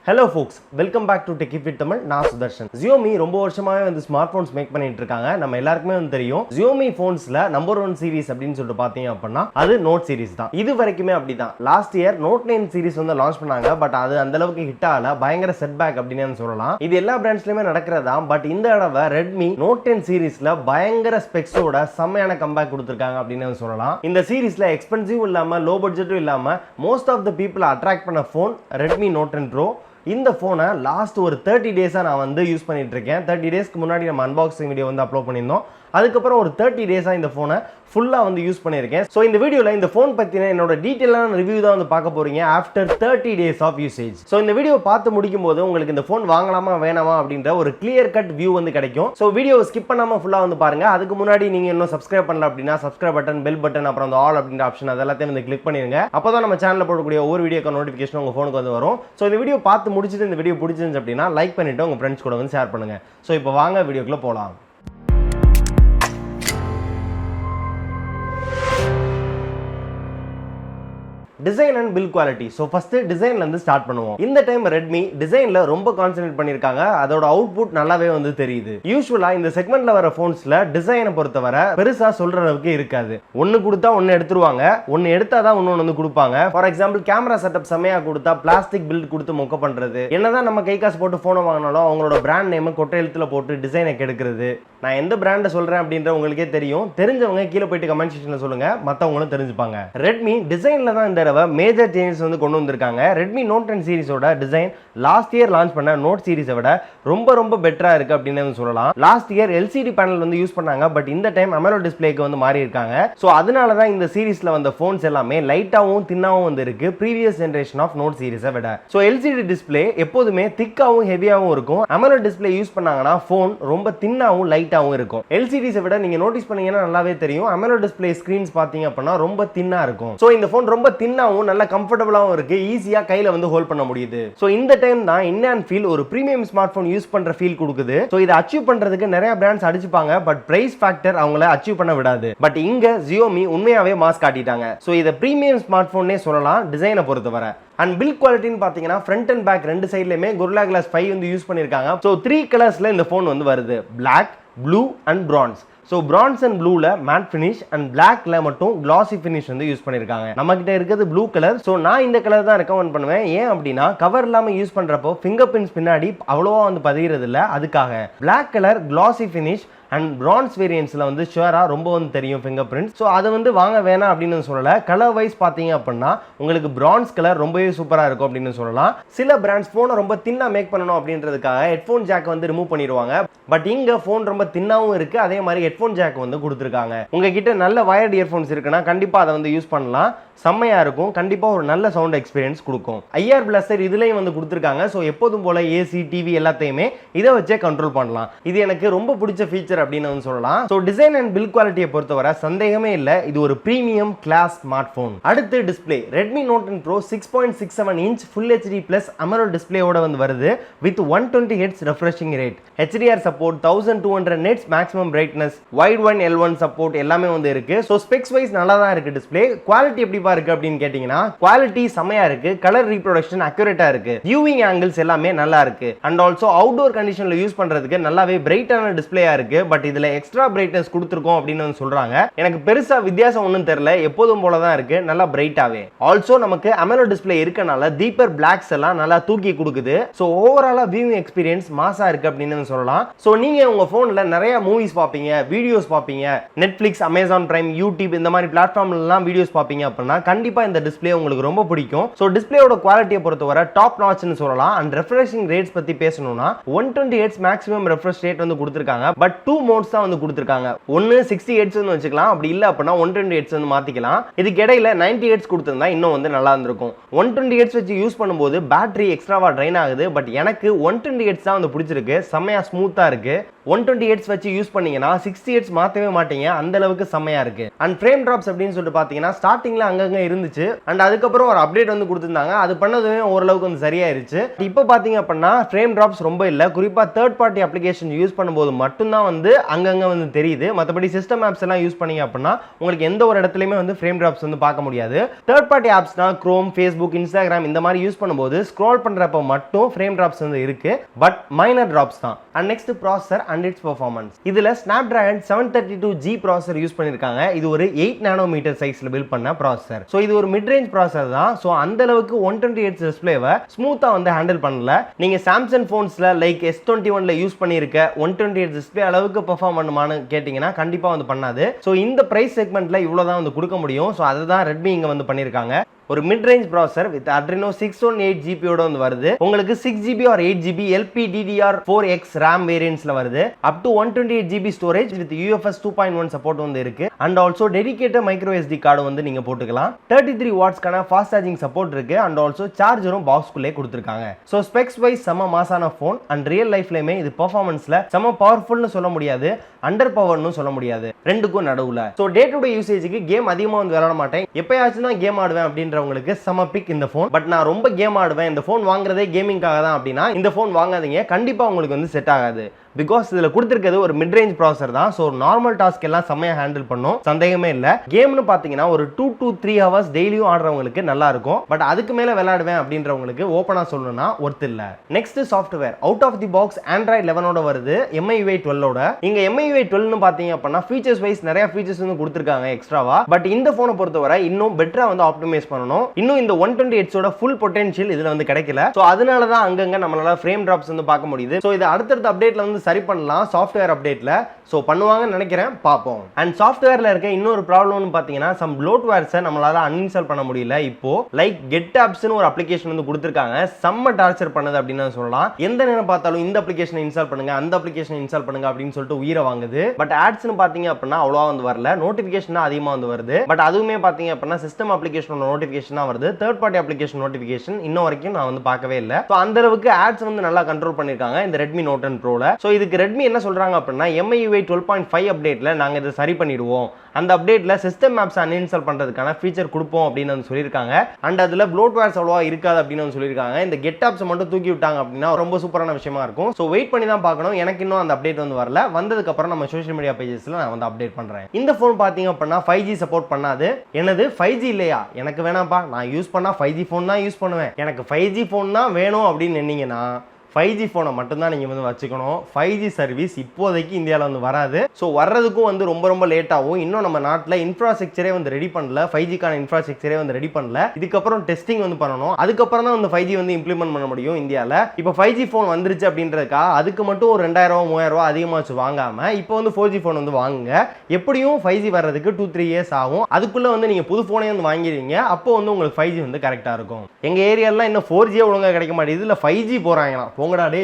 Hello folks, welcome back to Techie Fit Tamil. நான் Sudarshan. Xiaomi ரொம்ப வருஷமாவே வந்து ஸ்மார்ட் போன்ஸ் மேக் பண்ணிட்டு இருக்காங்க. நம்ம எல்லாருக்குமே வந்து தெரியும். Xiaomi போன்ஸ்ல நம்பர் 1 சீரிஸ் அப்படினு சொல்லிட்டு பாத்தீங்க அப்படினா அது Note சீரிஸ் தான். இது வரைக்குமே அப்படிதான். லாஸ்ட் இயர் Note 9 சீரிஸ் வந்து லான்ச் பண்ணாங்க. பட் அது அந்த அளவுக்கு ஹிட் ஆகல. பயங்கர செட்பேக் அப்படினு சொல்லலாம். இது எல்லா பிராண்ட்ஸ்லயுமே நடக்கிறதா. பட் இந்த தடவை Redmi Note 10 சீரிஸ்ல பயங்கர ஸ்பெக்ஸோட செமையான கம்பேக் கொடுத்திருக்காங்க அப்படினு சொல்லலாம். இந்த சீரிஸ்ல எக்ஸ்பென்சிவ் இல்லாம லோ பட்ஜெட்டும் இல்லாம most of the people attract பண்ண போன் Redmi Note 10 Pro. இந்த ஃபோனை லாஸ்ட் ஒரு 30 டேஸாக நான் வந்து யூஸ் பண்ணிட்டு இருக்கேன். 30 டேஸ்க்கு முன்னாடி நம்ம அன்பாக்சிங் வீடியோ வந்து அப்லோட் பண்ணியிருந்தோம். அதுக்கப்புறம் ஒரு 30 டேஸாக இந்த ஃபோனை ஃபுல்லாக வந்து யூஸ் பண்ணியிருக்கேன். ஸோ இந்த வீடியோவில் இந்த ஃபோன் பற்றின என்னோட டீட்டெயிலான ரிவ்யூ தான் வந்து பார்க்க போகிறீங்க after 30 days of usage. So இந்த வீடியோ பார்த்து முடிக்கும் போது உங்களுக்கு இந்த ஃபோன் வாங்கலாமா வேணாமா அப்படின்ற ஒரு கிளியர் கட் வியூ வந்து கிடைக்கும். ஸோ வீடியோவை ஸ்கிப் பண்ணாமல் ஃபுல்லாக வந்து பாருங்க. அதுக்கு முன்னாடி நீங்கள் இன்னும் சப்ஸ்கிரைப் பண்ணல அப்படின்னா சப்ஸ்கிரைப் பட்டன், பெல் பட்டன், அப்புறம் அந்த ஆல் அப்படின்ற ஆப்ஷன் அதெல்லாத்தையும் வந்து கிளிக் பண்ணிருங்க. அப்போ தான் நம்ம சேனலில் போடக்கூடிய ஒவ்வொரு வீடியோக்கு நோட்டிஃபிகேஷன் உங்கள் ஃபோனுக்கு வந்து வரும். ஸோ இந்த வீடியோ பார்த்து முடிச்சுட்டு இந்த வீடியோ பிடிச்சிருந்துச்சு அப்படின்னா லைக் பண்ணிட்டு உங்கள் ஃப்ரெண்ட்ஸ் கூட வந்து ஷேர் பண்ணுங்க. ஸோ இப்போ வாங்க வீடியோக்குள்ள போகலாம். Design and build quality. So first டிசைன்ல இருந்து ஸ்டார்ட் பண்ணுவோம். இந்த டைம் ரெட்மி டிசைன்ல ரொம்ப கான்சென்ட்ரேட் பண்ணிருக்காங்க. அதோட அவுட்புட் நல்லாவே வந்து தெரியுது. யூசுவலா இந்த செக்மெண்ட்ல வர போன்ஸ்ல டிசைனை பொறுத்தவரை பெருசா சொல்ற அளவுக்கு இருக்காது. ஒன்னு கொடுத்தா ஒன்னு எடுத்துருவாங்க, ஒன்னு எடுத்தாதான் இன்னொன்னு வந்து கொடுப்பாங்க. ஃபார் எக்ஸாம்பிள் கேமரா செட்டப் செமையா கொடுத்தா பிளாஸ்டிக் பில்ட் கொடுத்து மொக்க பண்றது, என்னதான் நம்ம கை காசு போட்டு போனை வாங்கினாலும் அவங்களோட பிராண்ட் நேம் கொட்டை எழுத்துல போட்டு டிசைனை கெடுக்கிறது. நான் எந்த பிராண்டை சொல்றேன் அப்படின்ற உங்களுக்கே தெரியும். தெரிஞ்சவங்க கீழே போயிட்டு கமெண்ட் செக்ஷன்ல சொல்லுங்க, மத்தவங்களும் தெரிஞ்சுப்பாங்க. ரெட்மி டிசைன்ல தான் இந்த மேஜர் சேஞ்சஸ் வந்து கொண்டு வந்திருக்காங்க. Redmi Note 10 சீரிஸோட டிசைன் லாஸ்ட் இயர் லான்ச் பண்ண Note சீரிஸை விட ரொம்ப பெட்டரா இருக்கு அப்படின்னு சொல்லலாம். லாஸ்ட் இயர் LCD பேனல் வந்து யூஸ் பண்ணாங்க. பட் இந்த டைம் AMOLED டிஸ்ப்ளேக்கு வந்து மாறி இருக்காங்க. சோ அதனால தான் இந்த சீரிஸ்ல வந்த போன்ஸ் எல்லாமே லைட்டாவும் தின்னாவும் வந்து இருக்கு ப்ரீவியஸ் ஜெனரேஷன் ஆஃப் Note சீரிஸை விட. சோ LCD டிஸ்ப்ளே எப்போதுமே திக்காவும் ஹெவியாவும் இருக்கும். AMOLED டிஸ்ப்ளே யூஸ் பண்ணாங்கன்னா போன் ரொம்ப தின்னாவும் லைட்டாவும் இருக்கும். LCDஸை விட நீங்க நோட்டீஸ் பண்ணீங்கன்னா நல்லாவே தெரியும். AMOLED டிஸ்ப்ளே ஸ்கிரீன்ஸ் பாத்தீங்க அப்படின்னா ரொம்ப தின்னா இருக்கும். சோ இந்த போன் ரொம்ப தின்னாவும் நல்ல கம்ஃபர்டபுளாவும் இருக்கு. ஈஸியா கையில வந்து ஹோல்ட் பண்ண முடியுது. சோ இந்த டைம் தான் இன் அண்ட் ஃபீல் ஒரு பிரீமியம் ஸ்மார்ட் போன் யூஸ் பண்ற ஃபீல் கொடுக்குது. சோ இதை அச்சீவ் பண்றதுக்கு நிறைய பிராண்ட்ஸ் அடிச்சுப்பாங்க. பட் பிரைஸ் ஃபேக்டர் அவங்கள அச்சீவ் பண்ண விடாது. பட் இங்க Xiaomi உண்மையாவே மாஸ் காட்டிட்டாங்க. சோ இதை பிரீமியம் ஸ்மார்ட் போன்னே சொல்லலாம் டிசைனை பொறுத்தவரை. அண்ட் பில்ட் குவாலிட்டின்னு பாத்தீங்கன்னா ஃப்ரண்ட் அண்ட் பேக் ரெண்டு சைடுலயுமே Gorilla Glass 5 வந்து யூஸ் பண்ணிருக்காங்க. சோ 3 கலர்ஸ்ல இந்த போன் வந்து வருது. Black, Blue and Bronze. So bronze and ப்ளூல மேட் ஃபினிஷ் அண்ட் பிளாக்ல மட்டும் கிளாசி ஃபினிஷ் வந்து யூஸ் பண்ணிருக்காங்க. நம்ம கிட்ட இருக்கிறது ப்ளூ கலர். ஸோ நான் இந்த கலர் தான் ரெக்கமெண்ட் பண்ணுவேன். ஏன் அப்படின்னா கவர் இல்லாம யூஸ் பண்றப்போ ஃபிங்கர் பிரிண்ட்ஸ் பின்னாடி அவ்வளோவா வந்து பதிகிறது இல்லை. அதுக்காக black colour classy finish and bronze வேரியன்ட்ஸ்ல வந்து ஷுவரா ரொம்ப வந்து தெரியும் ஃபிங்கர் பிரிண்ட். ஸோ அதை வந்து வாங்க வேணாம் அப்படின்னு சொல்லல. கலர் வைஸ் பார்த்தீங்க அப்படின்னா உங்களுக்கு பிரான்ஸ் கலர் ரொம்பவே சூப்பராக இருக்கும் அப்படின்னு சொல்லலாம். சில பிராண்ட்ஸ் ஃபோனை ரொம்ப தின்னா மேக் பண்ணணும் அப்படின்றதுக்காக ஹெட்ஃபோன் ஜாக் வந்து ரிமூவ் பண்ணிடுவாங்க. பட் இங்க ஃபோன் ரொம்ப தின்னாவும் இருக்கு. அதே மாதிரி ஹெட்ஃபோன் ஜாக் வந்து கொடுத்துருக்காங்க. உங்ககிட்ட நல்ல வயர்ட் இயர்ஃபோன்ஸ் இருக்குன்னா கண்டிப்பா அதை வந்து யூஸ் பண்ணலாம். செம்மையா இருக்கும். கண்டிப்பா ஒரு நல்ல சவுண்ட் எக்ஸ்பீரியன்ஸ் கொடுக்கும். IR பிளஸ்டர் இதுலயும் வந்து கொடுத்துருக்காங்க. ஸோ எப்போதும் போல ஏசி, டிவி எல்லாத்தையுமே இதை வச்சே கண்ட்ரோல் பண்ணலாம். இது எனக்கு ரொம்ப பிடிச்ச ஃபீச்சர் அப்படின்னு வந்து சொல்லலாம். ஸோ டிசைன் அண்ட் பில்ட் குவாலிட்டியை பொறுத்தவரை சந்தேகமே இல்லை, இது ஒரு பிரீமியம் கிளாஸ் ஸ்மார்ட் போன். அடுத்து display. Redmi Note 10 Pro 6.67 inch Full HD Plus AMOLED டிஸ்பிளேயோட வந்து வருது with 120 Hz refreshing rate, HDR support, 1200 nits maximum brightness, white one L1 support எல்லாமே வந்து இருக்கு. ஸோ ஸ்பெக்ஸ் வைஸ் நல்லா தான் இருக்கு. டிஸ்பிளே குவாலிட்டி எப்படி இருக்கு அப்படின்னு கேட்டீங்கன்னா குவாலிட்டி செமையா இருக்கு. கலர் ரீப்ரொடக்ஷன் அக்யூரேட்டா இருக்கு. வியூவிங் ஆங்கிள்ஸ் எல்லாமே நல்லா இருக்கு. அண்ட் ஆல்சோ அவுட்டோர் கண்டிஷன்ல யூஸ் பண்றதுக்கு நல்லாவே பிரைட்டான டிஸ்பிளேயா இருக்கு. பட் இதுல எக்ஸ்ட்ரா பிரைட்னஸ் கொடுத்துருக்கோம் அப்படின்னு சொல்றாங்க. எனக்கு பெருசா வித்தியாசம் ஒன்றும் தெரியல. எப்போதும் போல தான் இருக்கு, நல்லா பிரைட்டாவே. ஆல்சோ நமக்கு AMOLED டிஸ்பிளே இருக்கனால டீப்பர் பிளாக்ஸ் எல்லாம் நல்லா தூக்கி கொடுக்குது. ஸோ ஓவராலா வியூவிங் எக்ஸ்பீரியன்ஸ் மாசா இருக்கு அப்படின்னு சொல்லலாம். ஸோ நீங்க உங்க போன்ல நிறைய மூவிஸ் பாப்பீங்க, வீடியோஸ் பாப்பீங்க, நெட்ஃபிளிக்ஸ், அமேசான் பிரைம், யூடியூப் இந்த மாதிரி பிளாட்ஃபார்ம்ல எல்லாம் வீடியோஸ் பாப்பீங்க அப்படின்னா கண்டிப்பா இந்த டிஸ்ப்ளே உங்களுக்கு ரொம்ப பிடிக்கும். சோ டிஸ்ப்ளேயோட குவாலிட்டியை பொறுத்தவரை டாப் நாட்ச்னு சொல்லலாம். அண்ட் ரெஃப்ரெஷிங் ரேட்ஸ் பத்தி பேசணும்னா 120 Hz மேக்ஸிமம் ரெஃப்ரெஷ் ரேட் வந்து கொடுத்திருக்காங்க. பட் 2 மோட்ஸ் தான் வந்து கொடுத்திருக்காங்க. ஒன்னு 60 Hz வந்து வச்சுக்கலாம், அப்படி இல்ல அப்படின்னா 120 Hz வந்து மாத்திக்கலாம். இதுக்கு இடையில 90 Hz கொடுத்திருந்தா இன்னும் வந்து நல்லா இருந்திருக்கும். 120 Hz வச்சு யூஸ் பண்ணும்போது பேட்டரி எக்ஸ்ட்ராவா ட்ரைன் ஆகுது. பட் எனக்கு 120 Hz தான் வந்து பிடிச்சிருக்கு. செமையா ஸ்மூத்தா இருக்கு. 120Hz வச்சு யூஸ் பண்ணீங்கன்னா 60Hz மாத்தவே மாட்டீங்க, அந்த அளவுக்கு செமையா இருக்கு. அண்ட் ஃப்ரேம் டிராப்ஸ் அப்படின்னு சொல்லிட்டு பாத்தீங்கன்னா ஸ்டார்டிங்ல அங்கங்க இருந்துச்சு, அண்ட் அதுக்கப்புறம் ஒரு அப்டேட் வந்து கொடுத்திருந்தாங்க. அது பண்ணதுமே ஓரளவுக்கு வந்து சரியாயிருச்சு. இப்போ பாத்தீங்க அப்படின்னா ஃப்ரேம் டிராப்ஸ் ரொம்ப இல்ல, குறிப்பா தேர்ட் பார்ட்டி அப்ளிகேஷன் யூஸ் பண்ணும்போது மட்டும்தான் வந்து அங்கங்க வந்து தெரியுது. மற்றபடி சிஸ்டம் ஆப்ஸ் எல்லாம் யூஸ் பண்ணீங்க அப்படின்னா உங்களுக்கு எந்த ஒரு இடத்துலயுமே வந்து ஃப்ரேம் டிராப்ஸ் வந்து பார்க்க முடியாது. தேர்ட் பார்ட்டி ஆப்ஸ்னா Chrome, Facebook, Instagram இந்த மாதிரி யூஸ் பண்ணும்போது ஸ்க்ரோல் பண்றப்ப மட்டும் ஃப்ரேம் டிராப்ஸ் வந்து இருக்கு, பட் மைனர் டிராப்ஸ் தான். And next processor and it's performance. இதுல Snapdragon 732G ப்ராசஸர் யூஸ் பண்ணிருக்காங்க. இது ஒரு 8 நானோமீட்டர் சைஸ்ல பில்ட் பண்ண ப்ராசஸர். சோ இது ஒரு மிட் ரேஞ்ச் ப்ராசஸர் தான். சோ அந்த அளவுக்கு 120Hz டிஸ்ப்ளேவை ஸ்மூத்தா வந்து ஹேண்டில் பண்ணல. நீங்க சாம்சங் போன்ஸ்ல லைக் S21ல யூஸ் பண்ணிருக்க 120Hz டிஸ்ப்ளே அளவுக்கு பெர்ஃபார்ம் பண்ணுமான்னு கேட்டீங்கன்னா கண்டிப்பா வந்து பண்ணாது. சோ இந்த பிரைஸ் செக்மெண்ட்ல இவ்வளவுதான் வந்து கொடுக்க முடியும். சோ அதுதான் ரெட்மி இங்க வந்து பண்ணிருக்காங்க. ஒரு mid range processor with Adreno 618GB ஓட வந்து வருது. உங்களுக்கு 6GB or 8GB LPDDR4X RAM வேரியன்ட்ஸ்ல வருது. Up to 128GB storage with UFS 2.1 support வந்து இருக்கு. And also dedicated micro SD card வந்து நீங்க போட்டுக்கலாம். 33 வாட்ஸ்க்கான ஃபாஸ்ட் சார்ஜிங் சப்போர்ட் இருக்கு. அண்ட் ஆல்சோ சார்ஜரும் பாக்ஸ்க்குள்ளே கொடுத்திருக்காங்க. சோ ஸ்பெக்ஸ் வைஸ் செம மாசான போன். அண்ட் ரியல் லைஃப்லயுமே இது பெர்ஃபார்மன்ஸ்ல செம பவர்ஃபுல்னு சொல்ல முடியாது, அண்டர் பவர்னு சொல்ல முடியாது, ரெண்டுக்கும் நடுவுல. சோ டே டு டே யூசேஜுக்கு கேம் அதிகமா வந்து விளையாட மாட்டேன், எப்பயாச்சும் தான் கேம் ஆடுவேன் அப்படின்றவங்களுக்கு செம பிக் இந்த போன். பட் நான் ரொம்ப கேம் ஆடுவேன், இந்த போன் வாங்குறதே கேமிங்காக தான் அப்படின்னா இந்த போன் வாங்காதீங்க, கண்டிப்பா உங்களுக்கு வந்து செட் ஆகாது. பிகாஸ் இதுல கொடுத்திருக்கிறது ஒரு மிட் ரேஞ்ச் ப்ராசஸர் தான். சோ நார்மல் டாஸ்க் எல்லாம் செமையா ஹேண்டில் பண்ணும், சந்தேகமே இல்ல. கேம்னு பாத்தீங்கன்னா ஒரு 2 to 3 ஹவர்ஸ் டெய்லியும் ஆடுறவங்களுக்கு நல்லா இருக்கும். பட் அதுக்கு மேல விளையாடுவேன் அப்படின்றவங்களுக்கு ஓபனா சொல்லணும்னா ஒர்த் இல்ல. Next software out of the box Android 11 ஓட வருது, MIUI 12 ஓட. இங்க MIUI 12 பாத்தீங்க அப்படின்னா ஃபீச்சர்ஸ் வைஸ் நிறைய ஃபீச்சர்ஸ் வந்து கொடுத்திருக்காங்க எக்ஸ்ட்ராவா. பட் இந்த போனை பொறுத்தவரை இன்னும் பெட்டரா வந்து ஆப்டிமைஸ் பண்ணணும். இன்னும் இந்த 120Hz ஓட ஃபுல் பொட்டன்ஷியல் இதுல வந்து கிடைக்கல. சோ அதனால தான் அங்கங்க நம்மளால ஃப்ரேம் டிராப்ஸ் வந்து பார்க்க முடியுது. சோ இது அடுத்தடுத்த அப்டேட்ல வந்து சரி பண்ணலாம் சாஃப்ட்வேர் அப்டேட்ல. சோ பண்ணுவாங்கன்னு நினைக்கிறேன், பாப்போம். அண்ட் சாஃப்ட்வேர்ல இருக்க இன்னொரு ப்ராப்ளம்னு பாத்தீங்கன்னா சம் ப்ளோட்வேர்ஸை நம்மளால அன்இன்ஸ்டால் பண்ண முடியல. இப்போ லைக் கெட் ஆப்ஸ்னு ஒரு அப்ளிகேஷன் வந்து கொடுத்திருக்காங்க, செம்ம டார்ச்சர் பண்ணுது அப்படின்னு சொல்லலாம். எந்த நேரம் பார்த்தாலும் இந்த அப்ளிகேஷனை இன்ஸ்டால் பண்ணுங்க, அந்த அப்ளிகேஷனை இன்ஸ்டால் பண்ணுங்க அப்படின்னு சொல்லிட்டு உயிரை வாங்குது. பட் ஆட்ஸ்னு பாத்தீங்க அப்படின்னா அவ்வளவா வந்து வரல, நோட்டிபிகேஷன் தான் அதிகமா வந்து வருது. பட் அதுவுமே பாத்தீங்க அப்படின்னா சிஸ்டம் அப்ளிகேஷனோட நோட்டிபிகேஷன் தான் வருது, தேர்ட் பார்ட்டி அப்ளிகேஷன் நோட்டிபிகேஷன் இன்னும் வரைக்கும் நான் வந்து பார்க்கவே இல்லை. சோ அந்த அளவுக்கு ஆட்ஸ் வந்து நல்லா கண்ட்ரோல் பண்ணிருக்காங்க இந்த Redmi Note 10 Proல. சோ இதுக்கு Redmi என்ன சொல்றாங்க அப்படின்னா MIUI 12.5 அப்டேட்ல நாங்க இதை சரி பண்ணிடுவோம், அந்த அப்டேட்ல சிஸ்டம் ஆப்ஸ் அன்இன்ஸ்டால் பண்றதுக்கான ஃபீச்சர் கொடுப்போம் அப்படின்னு வந்து சொல்லியிருக்காங்க. அண்ட் அதுல ப்ளோட்வேர்ஸ் அவ்வளவா இருக்காது அப்படின்னு வந்து சொல்லியிருக்காங்க. இந்த கெட் ஆப்ஸ் மட்டும் தூக்கி விட்டாங்க அப்படின்னா ரொம்ப சூப்பரான விஷயமா இருக்கும். ஸோ வெயிட் பண்ணி தான் பார்க்கணும். எனக்கு இன்னும் அந்த அப்டேட் வந்து வரல, வந்ததுக்கு அப்புறம் நம்ம சோஷியல் மீடியா பேஜஸ்ல நான் வந்து அப்டேட் பண்றேன். இந்த போன் பாத்தீங்க அப்படின்னா 5G சப்போர்ட் பண்ணாது. என்னது 5G இல்லையா, எனக்கு வேணாம்ப்பா, நான் யூஸ் பண்ணா 5G போன் தான் யூஸ் பண்ணுவேன், எனக்கு 5G போன் தான் வேணும் அப்படின்னு நின்னீங்கன்னா 5G போனை மட்டும்தான் நீங்கள் வந்து வச்சுக்கணும். 5G சர்வீஸ் இப்போதைக்கு இந்தியாவில் வந்து வராது. ஸோ வர்றதுக்கும் வந்து ரொம்ப ரொம்ப லேட் ஆகும். இன்னும் நம்ம நாட்டில் இன்ஃப்ராஸ்ட்ரக்சரே வந்து ரெடி பண்ணல, 5Gக்கான இன்ஃப்ராஸ்ட்ரக்சரே வந்து ரெடி பண்ணல. இதுக்கப்புறம் டெஸ்டிங் வந்து பண்ணணும், அதுக்கப்புறம் தான் வந்து 5G வந்து இம்ப்ளிமெண்ட் பண்ண முடியும் இந்தியாவில். இப்போ 5G ஃபோன் வந்துருச்சு அப்படின்றதுக்கா அதுக்கு மட்டும் ஒரு 2000 3000 அதிகமாக வச்சு வாங்காம இப்போ வந்து 4G ஃபோன் வந்து வாங்குங்க. எப்படியும் 5G வர்றதுக்கு 2-3 இயர்ஸ் ஆகும். அதுக்குள்ளே வந்து நீங்கள் புது ஃபோனே வந்து வாங்கிடுவீங்க. அப்போ வந்து உங்களுக்கு 5G வந்து கரெக்டாக இருக்கும். எங்கள் ஏரியாலாம் இன்னும் 4G ஒழுங்காக கிடைக்க மாட்டேங்குது, இல்லை 5G போகிறாங்களாம், போங்கடா டே.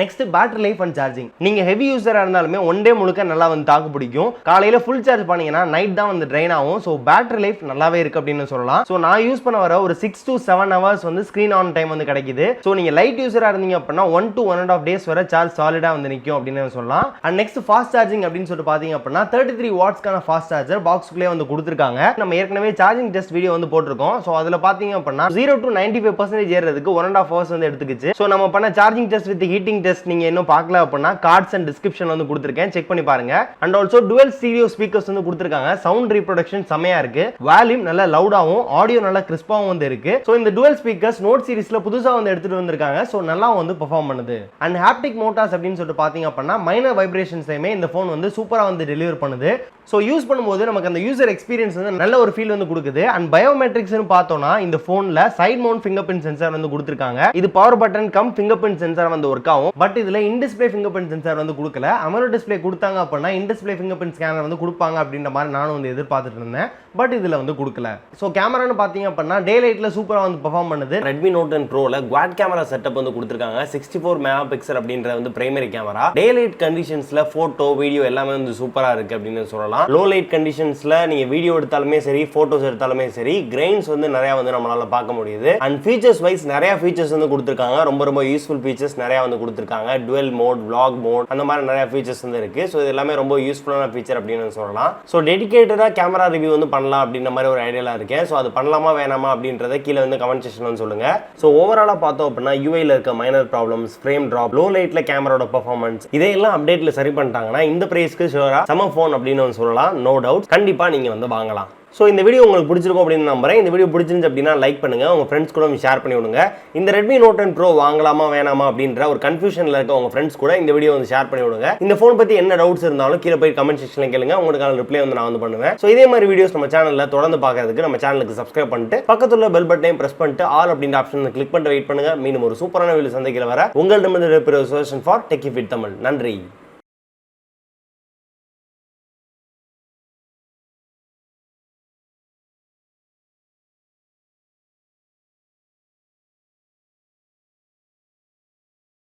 Next battery life and charging. நீங்க ஹெவி யூசரா இருந்தாலுமே ஒன் டே முழுக்க நல்லா வந்து தாக்கு பிடிக்கும். காலையில ஃபுல் சார்ஜ் பண்ணீங்கன்னா நைட் தான் வந்து ட்ரைன் ஆகும். ஸோ பேட்டரி லைஃப் நல்லாவே இருக்கு அப்படின்னு சொல்லலாம். ஸோ நான் யூஸ் பண்ண வர ஒரு 6 to 7 hours வந்து ஸ்கிரீன் ஆன் டைம் வந்து கிடைக்குது. ஸோ நீங்க லைட் யூசரா இருந்தீங்க அப்படின்னா 1 to 1.5 days வரை சார்ஜ் சாலிடா வந்து நிற்கும் அப்படின்னு சொல்லலாம். அண்ட் நெக்ஸ்ட் ஃபாஸ்ட் சார்ஜிங் அப்படின்னு சொல்லிட்டு பாத்தீங்க அப்படின்னா 33 வாட்ஸ்க்கான ஃபாஸ்ட் சார்ஜர் பாக்ஸ்க்குள்ளே வந்து கொடுத்துருக்காங்க. நம்ம ஏற்கனவே சார்ஜிங் டெஸ்ட் வீடியோ வந்து போட்டிருக்கோம். ஸோ அதுல பாத்தீங்க அப்படின்னா 0 to 95% ஏறதுக்கு 1.5 hours வந்து எடுத்துக்கிச்சு. ஸோ நம்ம பண்ண charging test with heating test நீங்க இன்னும் பார்க்கல அப்படின்னா கார்ட்ஸ் அண்ட் டிஸ்கிரிப்ஷன் வந்து கொடுத்திருக்கேன், செக் பண்ணி பாருங்க. And also dual stereo speakers வந்து கொடுத்திருக்காங்க. சவுண்ட் ரீப்ரொடக்ஷன் செமையா இருக்கு, வால்யூம் நல்லா லவுடாவும் ஆடியோ நல்லா கிறிஸ்பாவும் வந்து இருக்கு. சோ இந்த டுவல் ஸ்பீக்கர்ஸ் நோட் சீரிஸ்ல புதுசா வந்து எடுத்துட்டு வந்திருக்காங்க. சோ நல்லா வந்து பெர்ஃபார்ம் பண்ணுது. அண்ட் ஹாப்டிக் மோட்டார்ஸ் அப்படின்னு சொல்லிட்டு பாத்தீங்க அப்படின்னா மைனர் வைப்ரேஷன்ஸையுமே இந்த போன் வந்து சூப்பரா வந்து டெலிவர் பண்ணுது. ஸோ யூஸ் பண்ணும்போது நமக்கு அந்த யூசர் எக்ஸ்பீரியன்ஸ் வந்து நல்ல ஒரு ஃபீல் வந்து கொடுக்குது. அண்ட் பயோமெட்ரிக்ஸ்னு பார்த்தோம்னா இந்த ஃபோனில் side mount fingerprint sensor வந்து கொடுத்துருக்காங்க. இது power button cum fingerprint sensor வந்து ஒர்க் ஆகும். பட் இதில் in display fingerprint sensor வந்து கொடுக்கல. AMOLED டிஸ்பிளே கொடுத்தாங்க அப்படின்னா in display fingerprint scanner வந்து கொடுப்பாங்க அப்படின்ற மாதிரி நானும் வந்து எதிர்பார்த்துட்டு இருந்தேன். பட் இதில் வந்து கொடுக்கல. ஸோ கேமரான்னு பார்த்தீங்க அப்படின்னா டே லைட்டில் சூப்பராக வந்து பெர்ஃபார்ம் பண்ணுது. Redmi Note 10 Proல குவாட் கேமரா செட்டப் வந்து கொடுத்துருக்காங்க. 64 மெகா பிக்சல் அப்படின்ற வந்து பிரைமரி கேமரா. டே லைட் கண்டிஷன்ஸில் ஃபோட்டோ வீடியோ எல்லாமே வந்து சூப்பராக இருக்குது அப்படின்னு சொல்லலாம். லோ லைட் கண்டிஷன்ஸ்ல நீங்க வீடியோ எடுத்தாலுமே சரி போட்டோஸ் எடுத்தாலுமே சரி கிரெயின்ஸ் வந்து நிறைய வந்து நம்மளால பார்க்க முடியுது. அண்ட் ஃபீச்சர்ஸ் வைஸ் நிறைய ஃபீச்சர்ஸ் வந்து கொடுத்திருக்காங்க. ரொம்ப ரொம்ப யூஸ்ஃபுல் ஃபீச்சர்ஸ் நிறைய வந்து கொடுத்திருக்காங்க. கொடுத்துருக்காங்க. டுவெல் மோட், vlog மோட், அந்த மாதிரி நிறைய ஃபீச்சர்ஸ் வந்து இருக்கு. ஸோ இது எல்லாமே ரொம்ப யூஸ்ஃபுல்லான ஃபீச்சர் அப்படின்னு சொல்லலாம். ஸோ டெடிகேட்டடாக கேமரா ரிவ்யூ வந்து பண்ணலாம் அப்படின்ற மாதிரி ஒரு ஐடியாலாம் இருக்கேன். ஸோ அது பண்ணலாமா வேணாமா அப்படின்றத கீழே வந்து கமெண்ட் செக்ஷன் வந்து சொல்லுங்க. ஸோ ஓவராலாக பார்த்தோம் அப்படின்னா யூஐல இருக்க minor problems, frame drop, low லைட்ல கேமராவோட பெர்ஃபார்மன்ஸ் இதையெல்லாம் அப்டேட்ல சரி பண்ணிட்டாங்கன்னா இந்த பிரைஸ்க்கு ஷூரா சம ஃபோன் அப்படின்னு வந்து சொல்லலாம். நோ டவுட், கண்டிப்பா நீங்க வந்து வாங்கலாம். ஸோ இந்த வீடியோ உங்களுக்கு பிடிச்சிருக்கும் அப்படின்னு நம்புறேன். இந்த வீடியோ பிடிச்சிருந்து அப்படின்னா லைக் பண்ணுங்க, உங்க ஃப்ரெண்ட்ஸ் கூட ஷேர் பண்ணி விடுங்க. இந்த Redmi Note 10 Pro வாங்கலாமா வேணாமா அப்படின்ற ஒரு கன்ஃபியூஷன்ல இருக்க உங்க ஃப்ரெண்ட்ஸ் கூட இந்த வீடியோ வந்து ஷேர் பண்ணி விடுங்க. இந்த ஃபோன் பத்தி என்ன டவுட்ஸ் இருந்தாலும் கீழே போய் கமெண்ட் செக்ஷன்ல கேளுங்க, உங்களுக்கான ரிப்ளை வந்து நான் வந்து பண்ணுவேன். ஸோ இதே மாதிரி வீடியோஸ் நம்ம சேனல்ல தொடர்ந்து பார்க்கறதுக்கு நம்ம சேனலுக்கு சப்ஸ்கிரைப் பண்ணிட்டு பக்கத்துல பெல் பட்டனையும் பிரஸ் பண்ணிட்டு ஆல் அப்படின்ற ஆப்ஷன் கிளிக் பண்ணிட்டு வெயிட் பண்ணுங்க. மீண்டும் ஒரு சூப்பரான வீடியோ சந்திக்கிற வர உங்களிடமிருந்து ஃபார் டெக்கி ஃபிட் தமிழ். நன்றி.